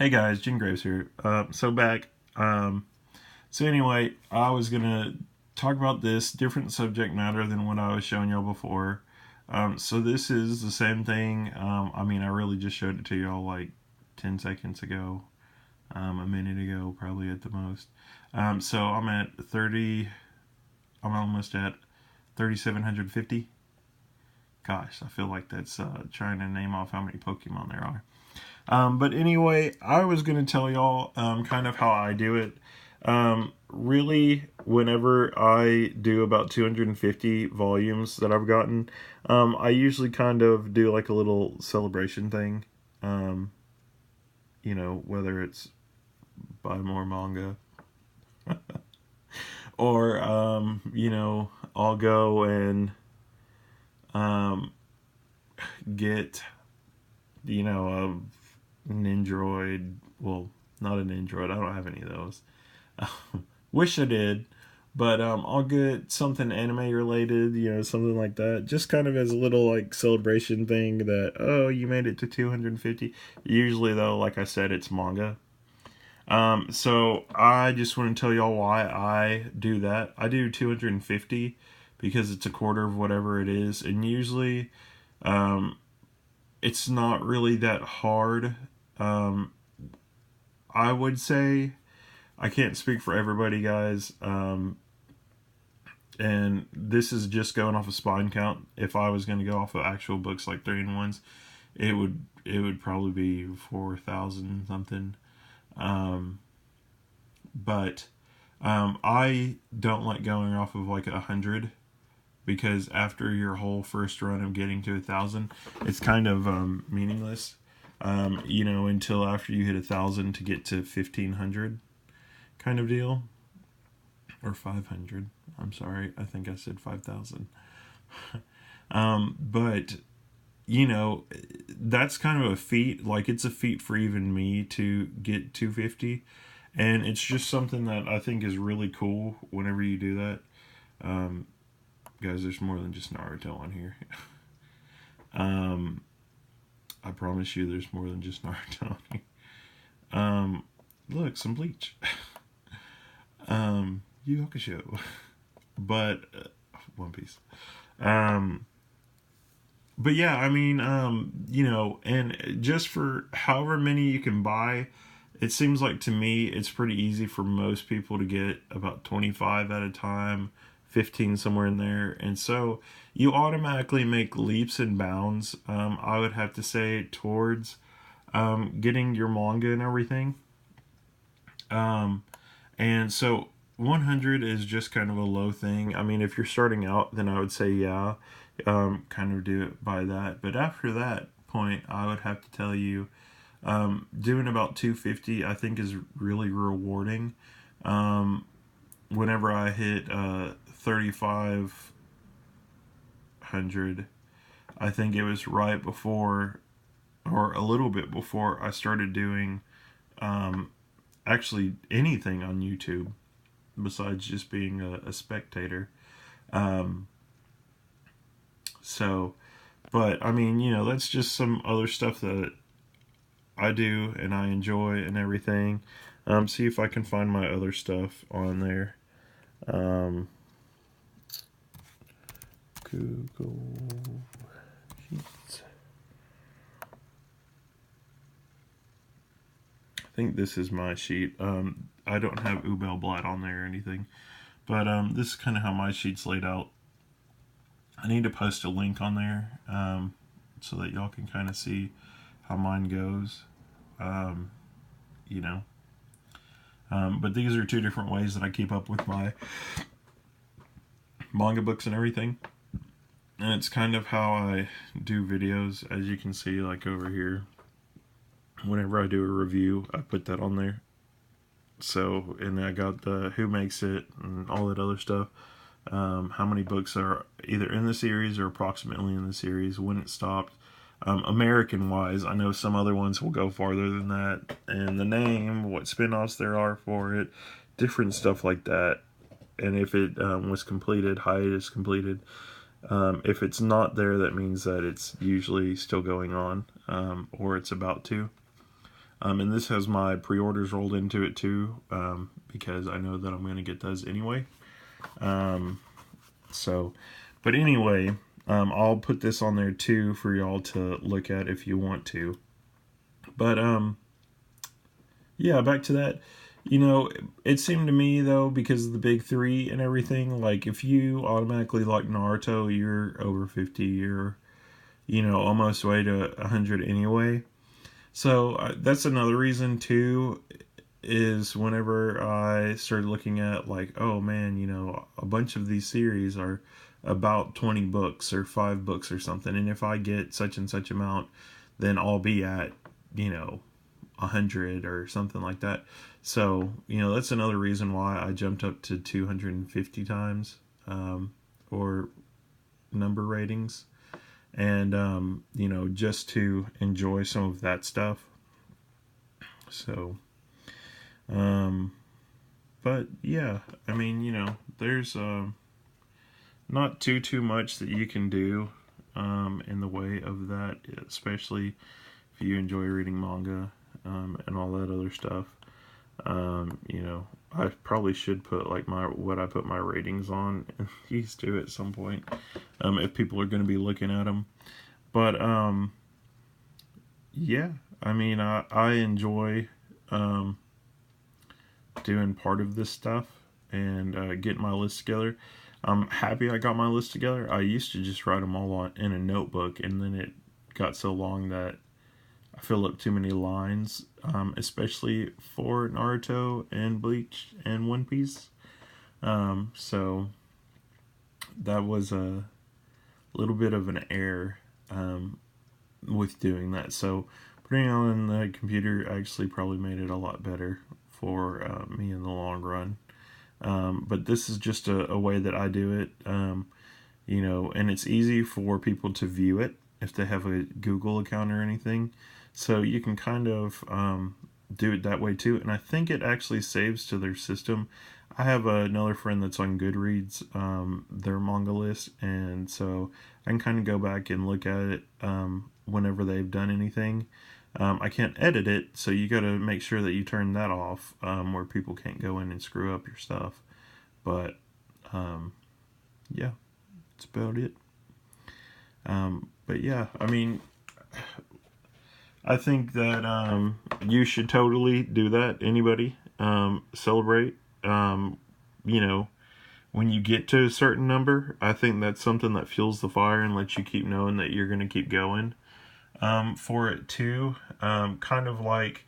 Hey guys, Gene Graves here. Back. So anyway, I was gonna talk about this different subject matter than what I was showing y'all before. So this is the same thing. I really just showed it to y'all like 10 seconds ago, a minute ago, probably at the most. So I'm at 30. I'm almost at 3,750. Gosh, I feel like that's trying to name off how many Pokemon there are. But anyway, I was going to tell y'all kind of how I do it. Really, whenever I do about 250 volumes that I've gotten, I usually kind of do like a little celebration thing. Um, whether it's buy more manga or, I'll go and um, get, an Android. Well, not an Android. I don't have any of those. Wish I did, but I'll get something anime related, something like that. Just kind of as a little like celebration thing that you made it to 250. Usually though, like I said, it's manga. So I just want to tell y'all why I do that. I do 250 because it's a quarter of whatever it is, and usually um, it's not really that hard. Um, I would say I can't speak for everybody, guys. And this is just going off of spine count. If I was going to go off of actual books like 3-in-1s, it would probably be 4,000 something. Um, but I don't like going off of like 100 because after your whole first run of getting to 1,000, it's kind of meaningless. Until after you hit 1,000 to get to 1,500 kind of deal, or 500. I'm sorry, I think I said 5,000. But that's kind of a feat. Like it's a feat for even me to get 250, and it's just something that I think is really cool whenever you do that. Um, Guys, there's more than just Naruto on here. um, I promise you, there's more than just Naruto on here. Look, some Bleach. Yu Yu Hakusho. But One Piece. Um, but yeah, and just for however many you can buy, it seems like to me it's pretty easy for most people to get about 25 at a time, 15 somewhere in there. And so you automatically make leaps and bounds, I would have to say, towards getting your manga and everything. Um, and so 100 is just kind of a low thing. I mean, if you're starting out, then I would say, yeah, kind of do it by that. But after that point, I would have to tell you, doing about 250, I think is really rewarding. Whenever I hit 3,500, I think it was right before, or a little bit before, I started doing um, actually anything on YouTube besides just being a spectator. Um, so, but I mean, that's just some other stuff that I do and I enjoy and everything. See if I can find my other stuff on there. Um, Google Sheets. I think this is my sheet. I don't have Ubel Blatt on there or anything, but this is kind of how my sheet's laid out. I need to post a link on there so that y'all can kind of see how mine goes. Um, you know, but these are two different ways that I keep up with my manga books and everything. And it's kind of how I do videos, as you can see, like over here. Whenever I do a review, I put that on there. So, and I got the who makes it and all that other stuff. How many books are either in the series or approximately in the series, when it stopped. American wise, I know some other ones will go farther than that. And the name, what spin-offs there are for it, different stuff like that. And if it was completed, hiatus completed. If it's not there, that means that it's usually still going on, or it's about to. And this has my pre-orders rolled into it too, because I know that I'm going to get those anyway. So, but anyway, I'll put this on there too for y'all to look at if you want to. But yeah, back to that. You know, it seemed to me though, because of the big three and everything, like if you automatically like Naruto, you're over 50. You're, you know, almost way to 100 anyway. So that's another reason too. Is whenever I started looking at like, oh man, you know, a bunch of these series are about 20 books or 5 books or something, and if I get such and such amount, then I'll be at, you know, 100 or something like that. So, you know, that's another reason why I jumped up to 250 times, or number ratings, and you know, just to enjoy some of that stuff. So, um, but yeah, I mean, you know, there's not too much that you can do in the way of that, especially if you enjoy reading manga and all that other stuff. You know, I probably should put like what I put my ratings on and these two at some point, if people are going to be looking at them. But yeah, I mean, I enjoy doing part of this stuff and getting my list together. I'm happy I got my list together. I used to just write them all in a notebook, and then it got so long that I fill up too many lines, especially for Naruto and Bleach and One Piece. So that was a little bit of an error with doing that. So putting it on the computer actually probably made it a lot better for me in the long run. But this is just a way that I do it, you know, and it's easy for people to view it if they have a Google account or anything. So you can kind of do it that way too. And I think it actually saves to their system. I have another friend that's on Goodreads, their manga list, and so I can kind of go back and look at it whenever they've done anything. I can't edit it, so you got to make sure that you turn that off, where people can't go in and screw up your stuff. But yeah, that's about it. But yeah, I mean, I think that you should totally do that. Anybody celebrate, you know, when you get to a certain number. I think that's something that fuels the fire and lets you keep knowing that you're going to keep going for it too. Kind of like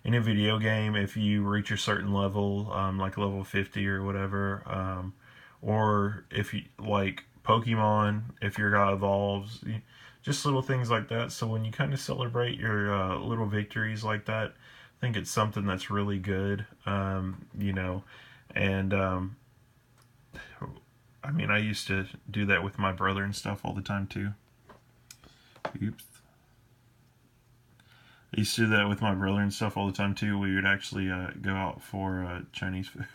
in a video game, if you reach a certain level, like level 50 or whatever, or if you like Pokemon, if your guy evolves, just little things like that. So when you kind of celebrate your little victories like that, I think it's something that's really good, you know, and I mean, I used to do that with my brother and stuff all the time too. Oops. I used to do that with my brother and stuff all the time too. We would actually go out for Chinese food.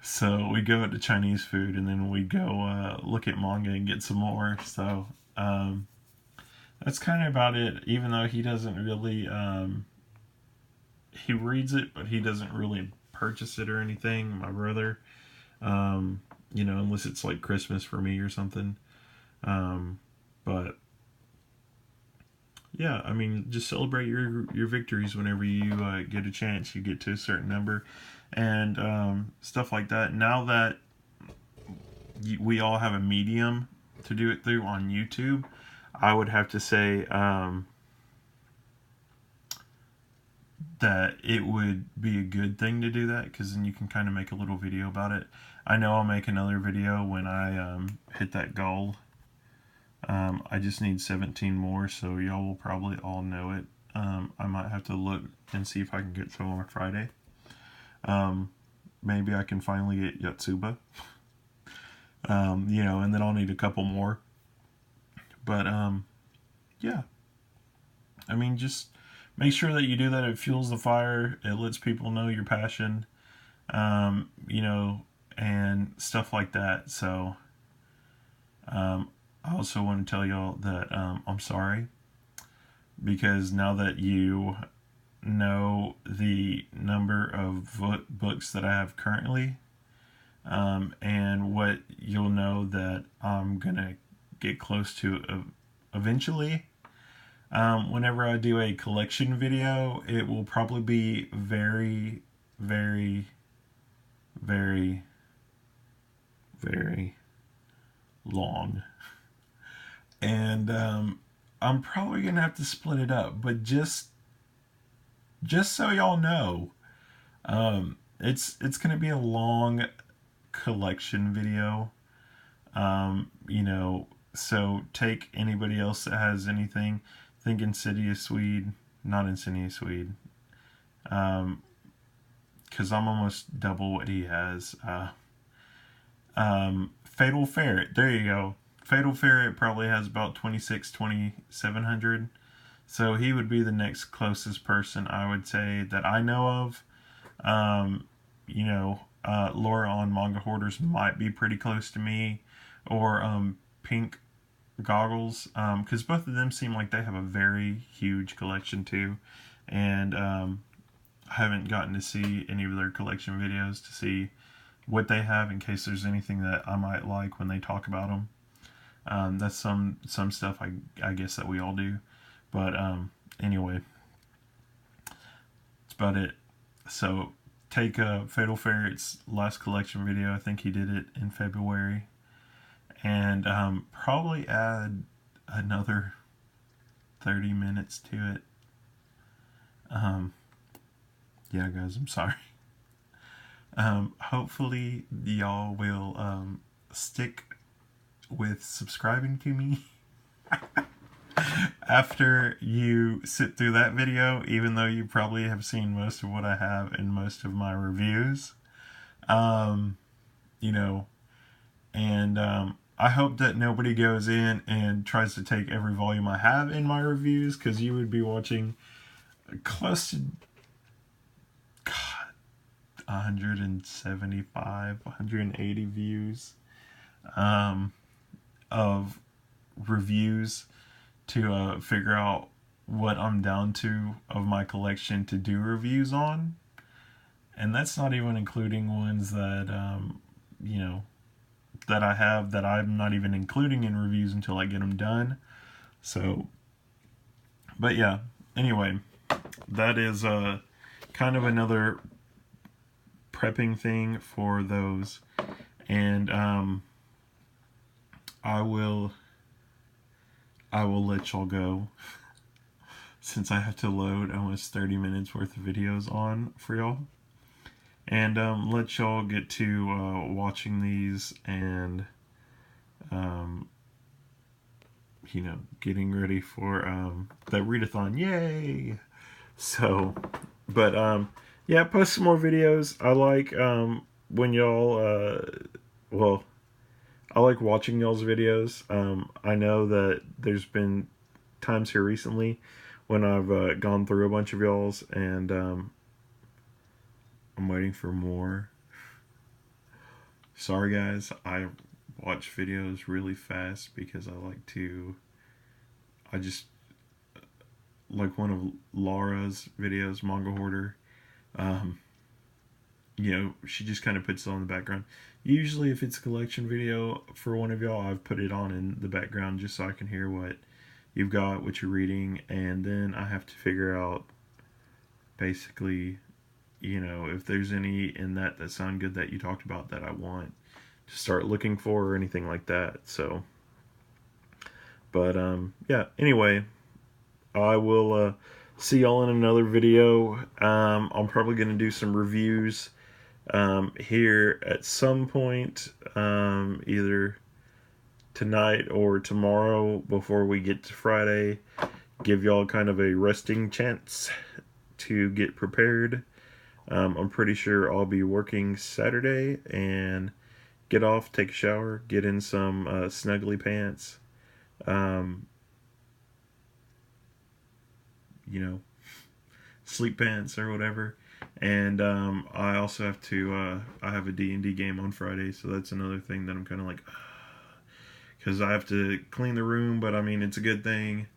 So we'd go out to Chinese food, and then we'd go look at manga and get some more. So that's kind of about it. Even though he doesn't really, he reads it, but he doesn't really purchase it or anything. My brother, you know, unless it's like Christmas for me or something. But yeah, I mean, just celebrate your victories whenever you get a chance. You get to a certain number, and stuff like that. Now that we all have a medium to do it through on YouTube, I would have to say that it would be a good thing to do that, because then you can kind of make a little video about it. I know I'll make another video when I hit that goal. I just need 17 more, so y'all will probably all know it. I might have to look and see if I can get some on Friday. Maybe I can finally get Yotsuba. You know, and then I'll need a couple more. But, yeah. I mean, just make sure that you do that. It fuels the fire. It lets people know your passion, you know, and stuff like that. So, I also want to tell y'all that I'm sorry because now that you know the number of books that I have currently, and what you'll know that I'm gonna get close to eventually. Whenever I do a collection video, it will probably be very, very, very, very long. And I'm probably gonna have to split it up, but just so y'all know, it's gonna be a long collection video. You know, so take anybody else that has anything. Think Insidious Swede, not Insidious Swede, because I'm almost double what he has. Fatal Ferret, there you go. Fatal Ferret probably has about 2,700. So he would be the next closest person I would say that I know of. You know, Laura on Manga Hoarders might be pretty close to me, or Pink Goggles, because both of them seem like they have a very huge collection too, and I haven't gotten to see any of their collection videos to see what they have in case there's anything that I might like when they talk about them. That's some stuff I guess that we all do, but anyway, that's about it. So take Fatal Ferret's last collection video. I think he did it in February, and probably add another 30 minutes to it. Yeah, guys, I'm sorry. Hopefully y'all will stick with subscribing to me after you sit through that video, even though you probably have seen most of what I have in most of my reviews. You know, and I hope that nobody goes in and tries to take every volume I have in my reviews, because you would be watching close to 175, 180 views of reviews to figure out what I'm down to of my collection to do reviews on. And that's not even including ones that, you know, that I have that I'm not even including in reviews until I get them done. So, but yeah, anyway, that is kind of another prepping thing for those. And I will let y'all go since I have to load almost 30 minutes worth of videos on for y'all. And let y'all get to watching these and, you know, getting ready for the readathon. Yay! So, but yeah, post some more videos. I like when y'all, well, I like watching y'all's videos. I know that there's been times here recently when I've gone through a bunch of y'all's, and I'm waiting for more. Sorry guys, I watch videos really fast because I just like one of Laura's videos, Manga Hoarder. You know, she just kind of puts it on the background. Usually if it's a collection video for one of y'all, I've put it on in the background just so I can hear what you've got, what you're reading, and then I have to figure out basically, you know, if there's any in that sound good that you talked about that I want to start looking for or anything like that. So, but yeah, anyway, I will see y'all in another video. I'm probably going to do some reviews here at some point, either tonight or tomorrow before we get to Friday. Give y'all kind of a resting chance to get prepared. I'm pretty sure I'll be working Saturday and get off, take a shower, get in some snuggly pants, you know, sleep pants or whatever. And I also have to, I have a D&D game on Friday, so that's another thing that I'm kind of like, because I have to clean the room, but I mean, it's a good thing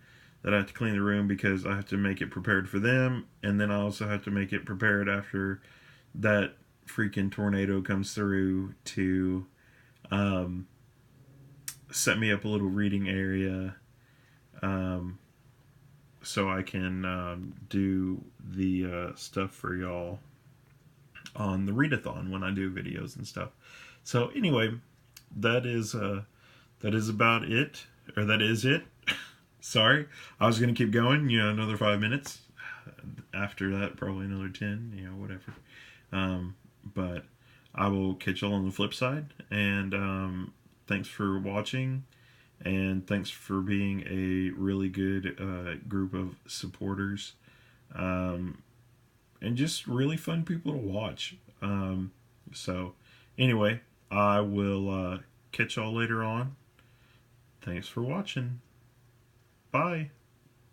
that I have to clean the room because I have to make it prepared for them, and then I also have to make it prepared after that freaking tornado comes through to um, set me up a little reading area, um, so I can do the stuff for y'all on the readathon when I do videos and stuff. So anyway, that is about it, or that is it. Sorry, I was gonna keep going. Another 5 minutes. After that, probably another 10. Whatever. But I will catch y'all on the flip side. And thanks for watching. And thanks for being a really good group of supporters. And just really fun people to watch. So, anyway, I will catch y'all later on. Thanks for watching. Bye.